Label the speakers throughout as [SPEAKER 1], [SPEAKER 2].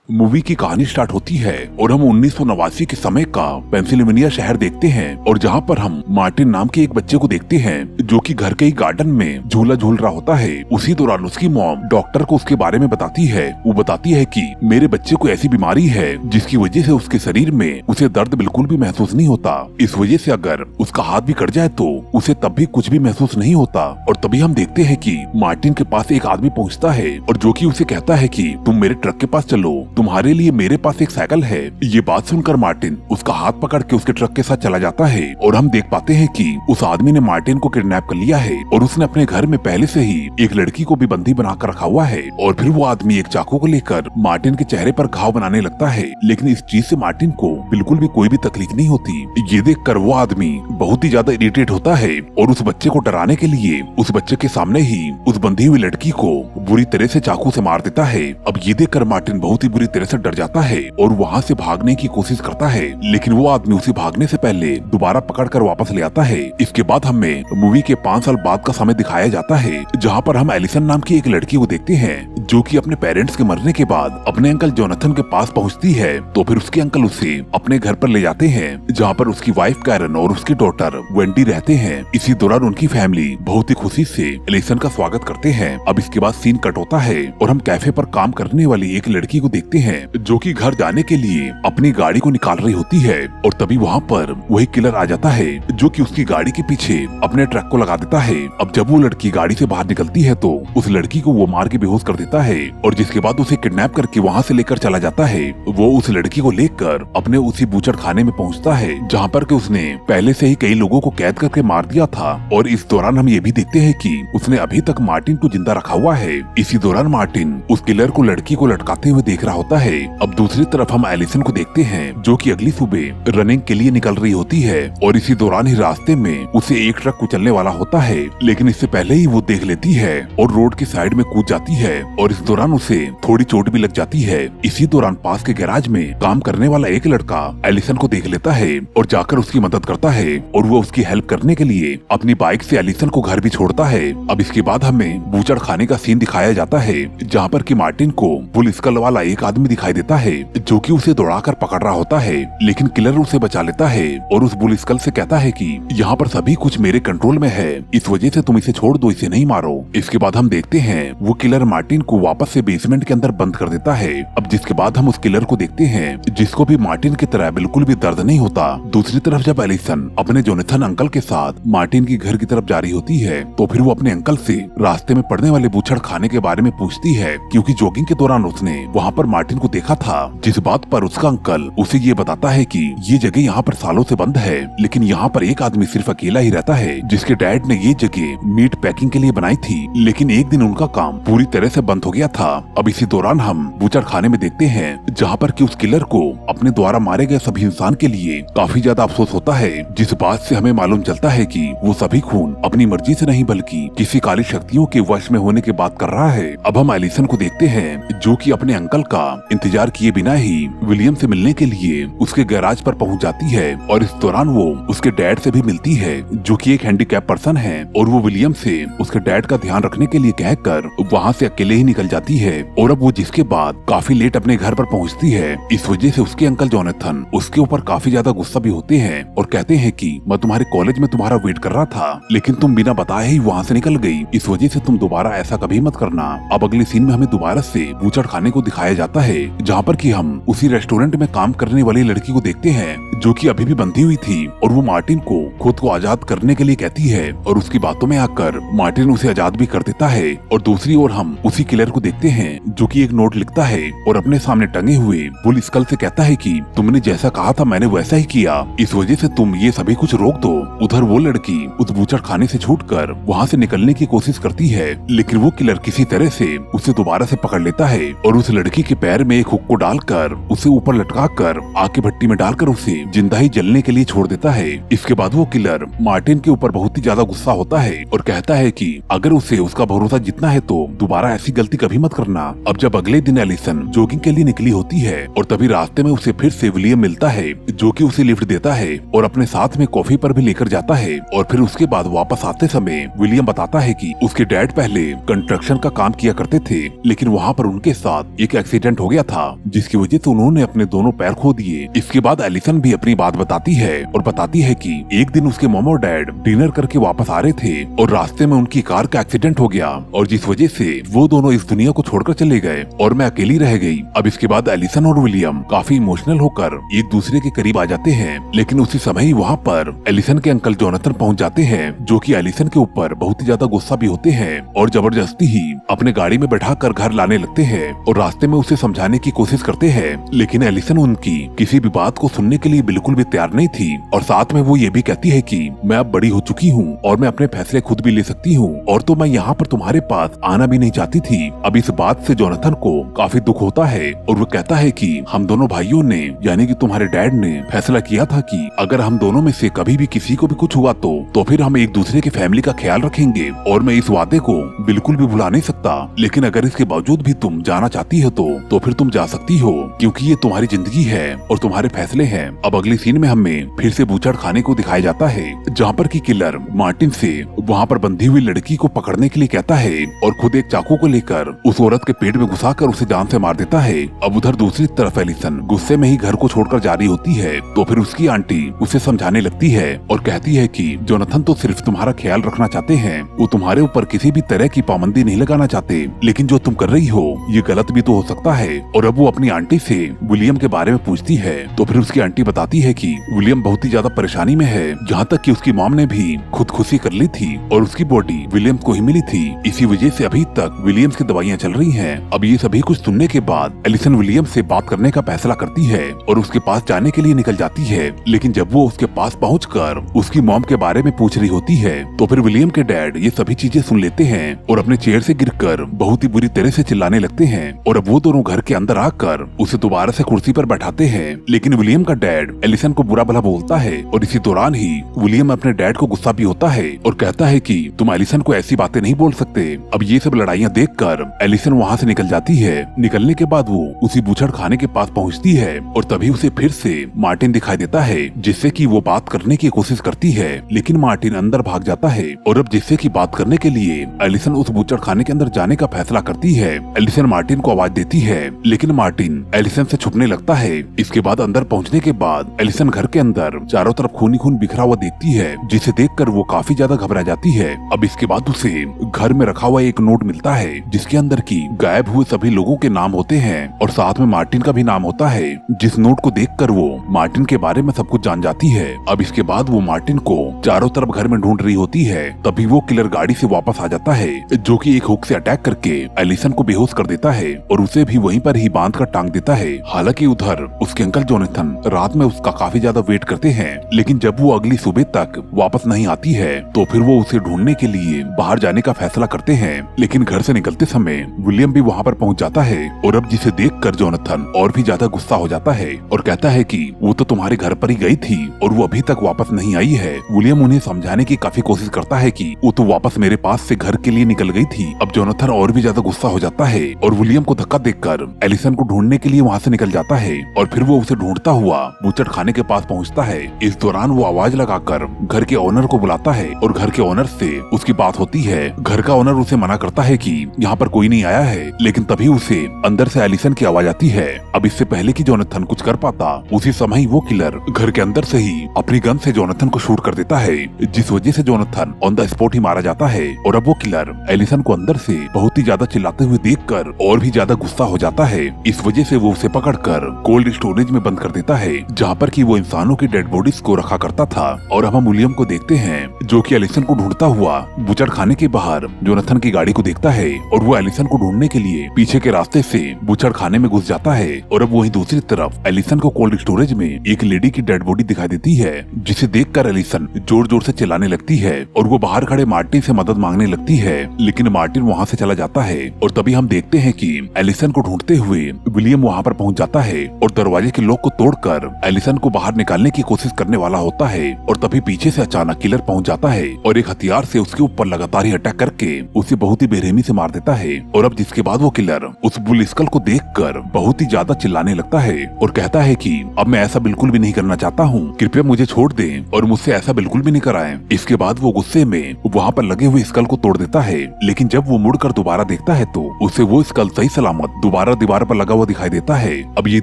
[SPEAKER 1] Movie की कहानी start होती है और हम 1989 के समय का पेंसिल्वेनिया शहर देखते हैं और जहाँ पर हम मार्टिन नाम के एक बच्चे को देखते हैं जो कि घर के ही गार्डन में झूला झूल रहा होता है। उसी दौरान उसकी मॉम डॉक्टर को उसके बारे में बताती है। वो बताती है कि मेरे बच्चे को ऐसी बीमारी है जिसकी वजह से उसके शरीर में उसे दर्द बिल्कुल भी महसूस नहीं होता। इस वजह से अगर उसका हाथ भी कट जाए तो उसे तब भी कुछ भी महसूस नहीं होता। और तभी हम देखते हैं कि मार्टिन के पास एक आदमी पहुँचता है और जो कि उसे कहता है कि तुम मेरे ट्रक के पास चलो, तुम्हारे लिए मेरे पास एक साइकिल है। ये बात सुनकर मार्टिन उसका हाथ पकड़ के उसके ट्रक के साथ चला जाता है और हम देख पाते हैं कि उस आदमी ने मार्टिन को किडनैप कर लिया है और उसने अपने घर में पहले से ही एक लड़की को भी बंदी बनाकर रखा हुआ है। और फिर वो आदमी एक चाकू को लेकर मार्टिन के चेहरे पर घाव बनाने लगता है, लेकिन इस चीज से मार्टिन को बिल्कुल भी कोई भी तकलीफ नहीं होती। ये देखकर वो आदमी बहुत ही ज्यादा इरिटेट होता है और उस बच्चे को डराने के लिए उस बच्चे के सामने ही उस बंधी हुई लड़की को बुरी तरह से चाकू से मार देता है। अब ये देखकर मार्टिन बहुत ही बुरी तरह से डर जाता है और वहाँ से भागने की कोशिश करता है, लेकिन वो आदमी उसे भागने से पहले दोबारा पकड़कर वापस ले आता है। इसके बाद हमें मूवी के 5 साल बाद का समय दिखाया जाता है जहाँ पर हम एलिसन नाम की एक लड़की को देखते हैं जो कि अपने पेरेंट्स के मरने के बाद अपने अंकल जोनाथन के पास पहुँचती है। तो फिर उसके अंकल उसे अपने घर पर ले जाते हैं जहाँ पर उसकी वाइफ कैरन और उसकी डॉटर वेंडी रहते हैं। इसी दौरान उनकी फैमिली बहुत ही खुशी से एलिसन का स्वागत करते हैं। अब इसके बाद सीन कट होता है और हम कैफे पर काम करने वाली एक लड़की को देखते हैं जो कि घर जाने के लिए अपनी गाड़ी को निकाल रही होती है और तभी वहाँ पर वही किलर आ जाता है जो कि उसकी गाड़ी के पीछे अपने ट्रक को लगा देता है। अब जब वो लड़की गाड़ी से बाहर निकलती है तो उस लड़की को वो मार के बेहोश कर देता है और जिसके बाद उसे किडनैप करके वहाँ से लेकर चला जाता है। वो उस लड़की को लेकर अपने उसी बूचड़ खाने में पहुँचता है जहाँ पर के उसने पहले से ही कई लोगों को कैद करके मार दिया था। और इस दौरान हम ये भी देखते हैं कि उसने अभी तक मार्टिन को जिंदा रखा हुआ है। इसी दौरान मार्टिन उस किलर को लड़की को लटकाते हुए देख रहा होता है। अब दूसरी तरफ हम एलिसन को देखते हैं जो कि अगली सुबह रनिंग के लिए निकल रही होती है और इसी दौरान ही रास्ते में उसे एक ट्रक कुचलने वाला होता है, लेकिन इससे पहले ही वो देख लेती है और रोड की साइड में कूद जाती है और इस दौरान उसे थोड़ी चोट भी लग जाती है। इसी दौरान पास के गैराज में काम करने वाला एक लड़का एलिसन को देख लेता है और जाकर उसकी मदद करता है और वो उसकी हेल्प करने के लिए अपनी बाइक से एलिसन को घर भी छोड़ता है। अब इसके बाद हमें बूचड़ खाने का सीन दिखाया जाता है जहाँ पर कि मार्टिन को बुल स्कल वाला एक आदमी दिखाई देता है जो कि उसे दौड़ाकर पकड़ रहा होता है, लेकिन किलर उसे बचा लेता है और उस बुल स्कल से कहता है कि यहाँ पर सभी कुछ मेरे कंट्रोल में है, इस वजह से तुम इसे छोड़ दो, इसे नहीं मारो। इसके बाद हम देखते हैं वो किलर मार्टिन को वापस से बेसमेंट के अंदर बंद कर देता है। अब जिसके बाद हम उस किलर को देखते हैं जिसको भी मार्टिन की तरह बिल्कुल भी दर्द नहीं होता। दूसरी तरफ जब एलिसन अपने जोनाथन अंकल के साथ मार्टिन की घर की तरफ जा रही होती है तो फिर वो अपने अंकल से रास्ते में पड़ने वाले बूचड़ खाने के बारे में पूछती है क्योंकि जॉगिंग के दौरान उसने वहाँ पर मार्टिन को देखा था, जिस बात पर उसका अंकल उसे ये बताता है कि ये जगह यहाँ पर सालों से बंद है, लेकिन यहाँ पर एक आदमी सिर्फ अकेला ही रहता है जिसके डैड ने ये जगह मीट पैकिंग के लिए बनाई थी, लेकिन एक दिन उनका काम पूरी तरह से बंद हो गया था। अब इसी दौरान हम बूचड़ खाने में देखते हैं जहाँ पर कि उस किलर को अपने द्वारा मारे गए सभी इंसान के लिए काफी ज्यादा अफसोस होता है, जिस बात से हमें मालूम चलता है कि वो सभी खून अपनी मर्जी से नहीं बल्कि किसी काली शक्तियों के वश में होने की बात कर रहा है। अब हम एलिसन को देखते हैं जो कि अपने अंकल का इंतजार किए बिना ही विलियम से मिलने के लिए उसके गैराज पर पहुंच जाती है और इस दौरान वो उसके डैड से भी मिलती है जो कि एक हैंडीकैप पर्सन है और वो विलियम से उसके डैड का ध्यान रखने के लिए कहकर वहाँ से अकेले ही निकल जाती है। और अब वो जिसके बाद काफी लेट अपने घर पर पहुँचती है, इस वजह से उसके अंकल जोनाथन उसके ऊपर काफी ज्यादा गुस्सा भी होते हैं और कहते हैं कि मैं तुम्हारे कॉलेज में तुम्हारा वेट कर रहा था, लेकिन तुम बिना बताए ही वहाँ से निकल गई, इस वजह से तुम दोबारा ऐसा कभी मत करना। अब अगले सीन में हमें दोबारा से बूचड़ खाने को दिखाया जाता है जहाँ पर कि हम उसी रेस्टोरेंट में काम करने वाली लड़की को देखते हैं जो कि अभी भी बंधी हुई थी और वो मार्टिन को खुद को आजाद करने के लिए कहती है और उसकी बातों में आकर मार्टिन उसे आजाद भी कर देता है। और दूसरी ओर हम उसी किलर को देखते हैं जो कि एक नोट लिखता है और अपने सामने टंगे हुए बुल स्कल से कहता है कि तुमने जैसा कहा था मैंने वैसा ही किया, इस वजह से तुम ये सभी कुछ रोक दो। उधर वो लड़की उस बूचड़ खाने से छूटकर वहाँ से निकलने की कोशिश करती है, लेकिन वो किलर किसी तरह से उसे दोबारा से पकड़ लेता है और उस लड़की के पैर में एक हुक को डालकर उसे ऊपर लटका कर आग की भट्टी में डालकर उसे जिंदा ही जलने के लिए छोड़ देता है। इसके बाद वो किलर मार्टिन के ऊपर बहुत ही ज्यादा गुस्सा होता है और कहता है कि अगर उसे उसका भरोसा जीतना है तो दोबारा ऐसी गलती कभी मत करना। अब जब अगले दिन एलिसन जॉगिंग के लिए निकली होती है और तभी रास्ते में उसे फिर से विलियम मिलता है, जो कि उसे लिफ्ट देता है और अपने साथ में कॉफी पर भी लेकर जाता है। और फिर उसके बाद वापस आते समय विलियम बताता है कि उसके डैड पहले कंस्ट्रक्शन का काम किया करते थे, लेकिन वहाँ पर उनके साथ एक एक्सीडेंट हो गया था जिसकी वजह से उन्होंने अपने दोनों पैर खो दिए। इसके बाद एलिसन भी अपनी बात बताती है और बताती है कि एक दिन उसके मॉम और डैड डिनर करके वापस आ रहे थे और रास्ते में उनकी कार का एक्सीडेंट हो गया और जिस वजह से वो दोनों इस दुनिया को छोड़कर चले गए और मैं अकेली रह गई। अब इसके बाद एलिसन और विलियम काफी इमोशनल होकर एक दूसरे के करीब आ जाते हैं, लेकिन उसी समय ही वहाँ पर एलिसन के अंकल जोनाथन पहुँच जाते हैं, जो कि एलिसन के ऊपर बहुत ही ज्यादा गुस्सा भी होते हैं और जबरदस्ती ही अपने गाड़ी में बैठाकर घर लाने लगते हैं और रास्ते में उसे समझाने की कोशिश करते हैं, लेकिन एलिसन उनकी किसी भी बात को सुनने के लिए बिल्कुल भी तैयार नहीं थी। और साथ में वो ये भी कहती है कि मैं अब बड़ी हो चुकी हूँ और मैं अपने फैसले खुद भी ले सकती हूँ और तो मैं यहाँ पर तुम्हारे पास आना भी नहीं चाहती थी। अब इस बात से जोनाथन को काफी दुख होता है और वो कहता है कि हम दोनों भाइयों ने यानी कि तुम्हारे डैड ने फैसला किया था कि अगर हम दोनों में से कभी भी किसी को भी कुछ हुआ तो फिर हम एक दूसरे की फैमिली का ख्याल रखेंगे और मैं इस वादे को बिल्कुल भी भुला नहीं सकता। लेकिन अगर इसके बावजूद भी तुम जाना चाहती हो तो फिर तुम जा सकती हो, क्योंकि ये तुम्हारी जिंदगी है और तुम्हारे फैसले हैं। अब अगली सीन में हमें फिर से बूचड़ खाने को दिखाया जाता है, जहाँ पर की किलर मार्टिन से वहाँ पर बंधी हुई लड़की को पकड़ने के लिए कहता है और खुद एक चाकू को लेकर उस औरत के पेट में घुसाकर उसे जान से मार देता है। अब उधर दूसरी तरफ एलिसन गुस्से में ही घर को छोड़कर जा रही होती है, तो फिर उसकी आंटी उसे समझाने लगती है और कहती है कि जोनाथन तो सिर्फ तुम्हारा ख्याल रखना चाहते हैं, वो तुम्हारे ऊपर किसी भी तरह की पाबंदी नहीं लगाना चाहते, लेकिन जो तुम कर रही हो ये गलत भी तो हो सकता है। और अब वो अपनी आंटी से विलियम के बारे में पूछती है, तो फिर उसकी आंटी बताती है कि विलियम बहुत ही ज्यादा परेशानी में है, जहाँ तक कि उसकी मॉम ने भी खुदकुशी कर ली थी और उसकी बॉडी विलियम को ही मिली थी, इसी वजह से अभी तक विलियम्स की दवाइयाँ चल रही हैं। अब ये सभी कुछ सुनने के बाद एलिसन विलियम से बात करने का फैसला करती है और उसके पास जाने के लिए निकल जाती है, लेकिन जब वो उसके पास पहुंचकर उसकी मॉम के बारे में पूछ रही होती है तो फिर विलियम के डैड ये सभी चीजें सुन लेते हैं और अपने चेयर से गिरकर बहुत ही बुरी तरह से चिल्लाने लगते हैं और अब वो दोनों घर के अंदर आकर उसे दोबारा से कुर्सी पर बैठाते हैं, लेकिन विलियम का डैड एलिसन को बुरा भला बोलता है और इसी दौरान ही विलियम अपने डैड को गुस्सा भी होता है और कहता है कि तुम एलिसन को ऐसी बातें नहीं बोल सकते। अब ये सब लड़ाइयाँ देखकर एलिसन वहाँ से निकल जाती है। निकलने के बाद वो उसी बूचड़ खाने के पास पहुँचती है और तभी उसे फिर से मार्टिन दिखाई देता है, जिससे कि वो बात करने की कोशिश करती है, लेकिन मार्टिन अंदर भाग जाता है और अब जिससे कि बात करने के लिए एलिसन उस बूचड़ खाने के अंदर जाने का फैसला करती है। एलिसन मार्टिन को आवाज देती है, लेकिन मार्टिन एलिसन से छुपने लगता है। इसके बाद अंदर पहुंचने के बाद एलिसन घर के अंदर चारों तरफ खून ही खून बिखरा हुआ देखती है, जिसे देखकर वो काफी ज्यादा घबरा जाती है। अब इसके बाद उसे घर में रखा हुआ एक नोट मिलता है, जिसके अंदर की गायब हुए सभी लोगों के नाम होते हैं और साथ में मार्टिन का भी नाम होता है, जिस नोट को देखकर वो मार्टिन के बारे में सब कुछ जान जाती है। अब इसके बाद वो मार्टिन को चारों तरफ घर में ढूंढ रही होती है, तभी वो किलर गाड़ी से वापस आ जाता है, जो कि एक हुक से अटैक करके एलिसन को बेहोश कर देता है और उसे भी वहीं पर ही बांध कर टांग देता है। हालांकि उधर उसके अंकल जोनाथन रात में उसका काफी ज्यादा वेट करते हैं, लेकिन जब वो अगली सुबह तक वापस नहीं आती है तो फिर वो उसे ढूंढने के लिए बाहर जाने का फैसला करते हैं। लेकिन घर से निकलते समय विलियम भी वहाँ पर पहुँच जाता है और अब जिसे देखकर जोनाथन और भी ज्यादा गुस्सा हो जाता है और कहता है कि वो तो तुम्हारे घर पर ही गई थी और वो अभी तक वापस नहीं आई है। विलियम उन्हें समझाने की काफी कोशिश करता है कि वो तो वापस मेरे पास से घर के लिए निकल गई थी। अब जोनाथन और भी ज्यादा गुस्सा हो जाता है और विलियम को धक्का देकर एलिसन को ढूंढने के लिए वहाँ से निकल जाता है और फिर वो उसे ढूंढता हुआ बूचड़ खाने के पास पहुँचता है। इस दौरान वो आवाज लगाकर घर के ओनर को बुलाता है और घर के ओनर से उसकी बात होती है। घर का ओनर उसे मना करता है कि यहाँ पर कोई नहीं आया है, लेकिन तभी उसे अंदर से एलिसन की आवाज आती है। अब इससे पहले कि जोनाथन कुछ कर पाता, उसी समय वो किलर घर के अंदर से ही अपनी गन से जोनाथन को शूट कर देता है, जिस वजह से जोनाथन ऑन द स्पॉट ही मारा जाता है। और अब वो किलर एलिसन को अंदर से बहुत ही ज्यादा चिल्लाते हुए देखकर और भी ज्यादा गुस्सा हो जाता है। इस वजह से वो उसे पकड़कर कोल्ड स्टोरेज में बंद कर देता है, जहाँ पर कि वो इंसानों की डेड बॉडीज को रखा करता था। और अब हम विलियम को देखते हैं, जो कि एलिसन को ढूंढता हुआ बूचड़ खाने के बाहर जोनाथन की गाड़ी को देखता है और वो एलिसन को ढूंढने के लिए पीछे के रास्ते से बूचड़ खाने में घुस जाता है। और अब वहीं दूसरी तरफ एलिसन को कोल्ड स्टोरेज में एक लेडी की डेड बॉडी दिखाई देती है, जिसे देखकर एलिसन जोर जोर से चिल्लाने लगती है और वो बाहर खड़े मार्टिन से मदद मांगने लगती है, लेकिन मार्टिन वहाँ से चला जाता है। और तभी हम देखते हैं कि एलिसन को ढूंढते हुए विलियम वहाँ पर पहुँच जाता है और दरवाजे के लॉक को तोड़कर एलिसन को बाहर निकालने की कोशिश करने वाला होता है और तभी पीछे से अचानक किलर पहुंच जाता है और एक हथियार से उसके ऊपर लगातार ही अटैक करके उसे बहुत ही बेरहमी से मार देता है। और अब जिसके बाद वो किलर उस बुल स्कल को देखकर बहुत ही ज्यादा चिल्लाने लगता है और कहता है कि अब मैं ऐसा बिल्कुल भी नहीं करना चाहता हूँ, कृपया मुझे छोड़ दें और मुझसे ऐसा बिल्कुल भी नहीं कराएं। इसके बाद वो गुस्से में वहाँ पर लगे हुए स्कल को तोड़ देता है, लेकिन जब वो मुड़कर दोबारा देखता है तो उसे वो स्कल सही सलामत दोबारा दीवार पर लगा हुआ दिखाई देता है। अब ये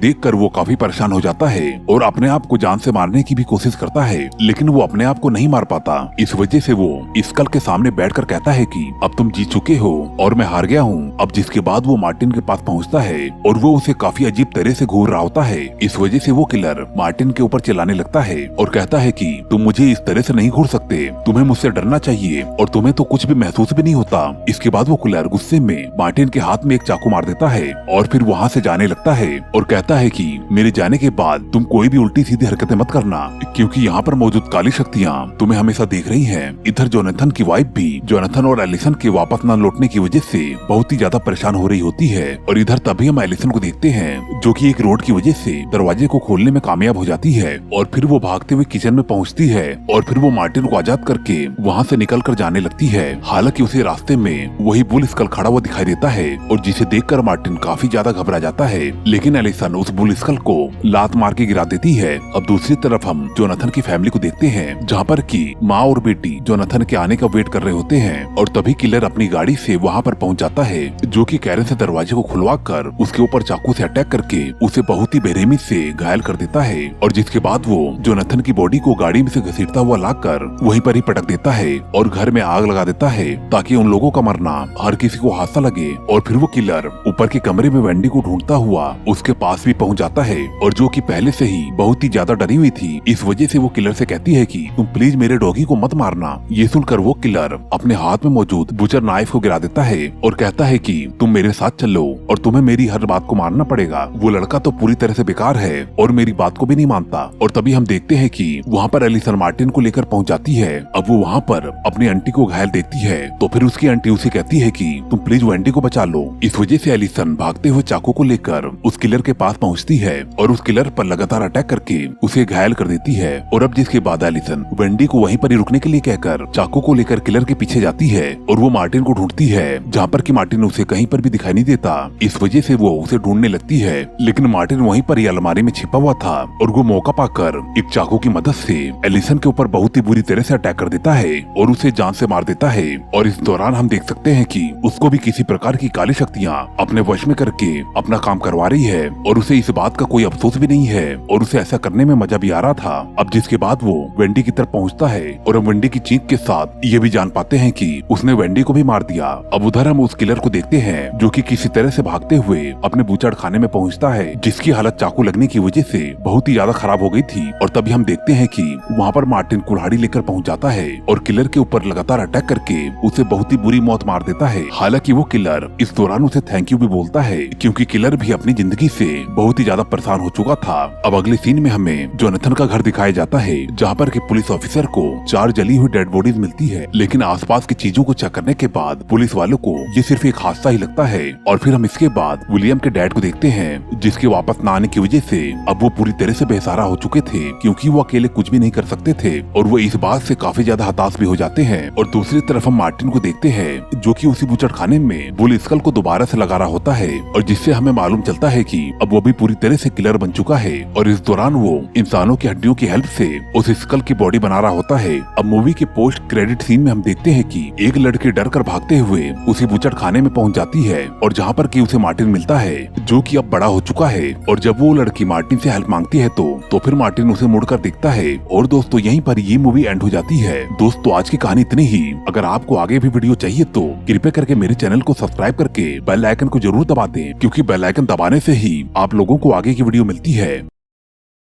[SPEAKER 1] देखकर वो काफी परेशान हो जाता है और अपने आप को जान से मारने की भी कोशिश करता है, लेकिन वो अपने आप को नहीं मार पाता। इस वजह से वो स्कल के सामने बैठकर कहता है कि अब तुम जीत चुके हो और मैं हार गया हूँ। अब जिसके बाद वो मार्टिन के पास पहुँचता है और वो उसे काफी अजीब तरह से घूर रहा होता है। इस वजह से वो किलर मार्टिन के ऊपर चिल्लाने लगता है और कहता है कि तुम मुझे इस तरह से नहीं घूर सकते, तुम्हें मुझसे डरना चाहिए और तुम्हें तो कुछ भी महसूस भी नहीं होता। इसके बाद वो किलर गुस्से में मार्टिन के हाथ में एक चाकू मार देता है और फिर वहाँ से जाने लगता है और कहता है कि मेरे जाने के बाद तुम कोई भी उल्टी सीधी हरकतें मत करना, क्योंकि यहाँ पर मौजूद काली शक्तियाँ तुम्हें हमेशा देख रही हैं। इधर जोनाथन की वाइफ भी जोनाथन और एलिसन के वापस न लौटने की वजह से बहुत ही ज्यादा परेशान हो रही होती है और इधर तभी हम एलिसन को देखते हैं जो कि एक रोड की वजह से दरवाजे को खोलने में कामयाब हो जाती है और फिर वो भागते हुए किचन में पहुंचती है और फिर वो मार्टिन को आजाद करके वहां से निकल कर जाने लगती है। हालांकि उसे रास्ते में वही बुल स्कल खड़ा हुआ दिखाई देता है और जिसे देखकर मार्टिन काफी ज्यादा घबरा जाता है, लेकिन एलिसन उस बुल स्कल को लात मार के गिरा देती है। अब दूसरी तरफ हम जोनाथन की फैमिली को देखते हैं जहाँ पर की माँ और बेटी जोनाथन के आने का वेट कर रहे होते हैं और तभी किलर अपनी गाड़ी से वहाँ पर पहुँच जाता है, जो कि कैरन से दरवाजे को खुलवा कर उसके ऊपर चाकू से अटैक करके उसे बहुत ही बेरहमी से घायल कर देता है और जिसके बाद वो जोनाथन की बॉडी को गाड़ी में से घसीटता हुआ लाकर वहीं पर ही पटक देता है और घर में आग लगा देता है ताकि उन लोगों का मरना हर किसी को हादसा लगे। और फिर वो किलर ऊपर के कमरे में वेंडी को ढूंढता हुआ उसके पास भी पहुंच जाता है और जो कि पहले से ही बहुत ही ज्यादा डरी हुई थी। इस वजह से वो किलर से कहती है कि तुम प्लीज मेरे डॉगी को मत मारना। ये सुनकर वो किलर अपने हाथ में मौजूद बुचर नाइफ को गिरा देता है और कहता है कि तुम मेरे साथ चलो और तुम्हें मेरी हर बात को मानना पड़ेगा। वो लड़का तो पूरी तरह से बेकार है और मेरी बात को भी नहीं मानता। और तभी हम देखते हैं कि वहाँ पर एलिसन मार्टिन को लेकर पहुँच जाती है। अब वो वहाँ पर अपनी आंटी को घायल देखती है तो फिर उसकी आंटी उसे कहती है कि तुम प्लीज वेंडी को बचा लो। इस वजह से एलिसन भागते हुए चाकू को लेकर उस किलर के पास पहुँचती है और उस किलर पर लगातार अटैक करके उसे घायल कर देती है। और अब जिसके बाद एलिसन वेंडी को वहीं पर ही रुकने के लिए कहकर चाकू को लेकर किलर के पीछे जाती है और वो मार्टिन को ढूंढती है, जहाँ पर कि मार्टिन उसे कहीं पर भी दिखाई नहीं देता। इस वजह से वो उसे ढूंढने लगती है, लेकिन मार्टिन वहीं पर ही अलमारी में छिपा हुआ था और वो मौका पाकर एक चाकू की मदद से एलिसन के ऊपर बहुत ही बुरी तरह से अटैक कर देता है और उसे जान से मार देता है। और इस दौरान हम देख सकते हैं कि उसको भी किसी प्रकार की काली शक्तियाँ अपने वश में करके अपना काम करवा रही है और उसे इस बात का कोई अफसोस भी नहीं है और उसे ऐसा करने में मजा भी आ रहा था। अब जिसके बाद वो वेंडी की तरफ पहुँचता है और हम वेंडी की चीख के साथ ये भी जान पाते हैं कि उसने वेंडी को भी मार दिया। अब उधर हम उस किलर को देखते हैं जो कि किसी तरह से भागते हुए अपने बूचड़ खाने में पहुंचता है, जिसकी हालत चाकू लगने की वजह से बहुत ही ज्यादा खराब हो गई थी। और तभी हम देखते हैं कि वहाँ पर मार्टिन कुल्हाड़ी लेकर पहुंच जाता है और किलर के ऊपर लगातार अटैक करके उसे बहुत ही बुरी मौत मार देता है। हालांकि वो किलर इस दौरान उसे थैंक यू भी बोलता है, क्योंकि किलर भी अपनी जिंदगी से बहुत ही ज्यादा परेशान हो चुका था। अब अगले सीन में हमें जोनाथन का घर दिखाया जाता है, जहाँ पर कि पुलिस ऑफिसर को 4 जली हुई डेड बॉडीज मिलती है, लेकिन आसपास की चीजों को चेक करने के बाद पुलिस वालों को ये सिर्फ एक हादसा ही लगता है। और फिर हम इसके बाद विलियम के डैड को देखते हैं, जिसके वापस न आने की वजह से अब वो पूरी तरह से बेसहारा हो चुके थे, क्योंकि वो अकेले कुछ भी नहीं कर सकते थे और वो इस बात से काफी ज्यादा हताश भी हो जाते हैं। और दूसरी तरफ हम मार्टिन को देखते हैं, जो कि उसी बूचड़ खाने में बुल स्कल को दोबारा से लगा रहा होता है और जिससे हमें मालूम चलता है कि अब वो भी पूरी तरह से किलर बन चुका है और इस दौरान वो इंसानों की हड्डियों की हेल्प से उस स्कल की बॉडी बना रहा होता है। अब मूवी के पोस्ट क्रेडिट सीन में हम देखते हैं कि एक लड़की डर कर भागते हुए उसी बूचड़ खाने में पहुंच जाती है और जहां पर कि उसे मार्टिन मिलता है, जो कि अब बड़ा हो चुका है। और जब वो लड़की मार्टिन से हेल्प मांगती है तो फिर मार्टिन उसे मुड़कर देखता है। और दोस्तों यहीं पर ये मूवी एंड हो जाती है। दोस्तों आज की कहानी इतनी ही। अगर आपको आगे भी वीडियो चाहिए तो कृपया करके मेरे चैनल को सब्सक्राइब करके बेल आइकन को जरूर दबा दें, क्योंकि बेल आइकन दबाने से ही आप लोगों को आगे की वीडियो मिलती है।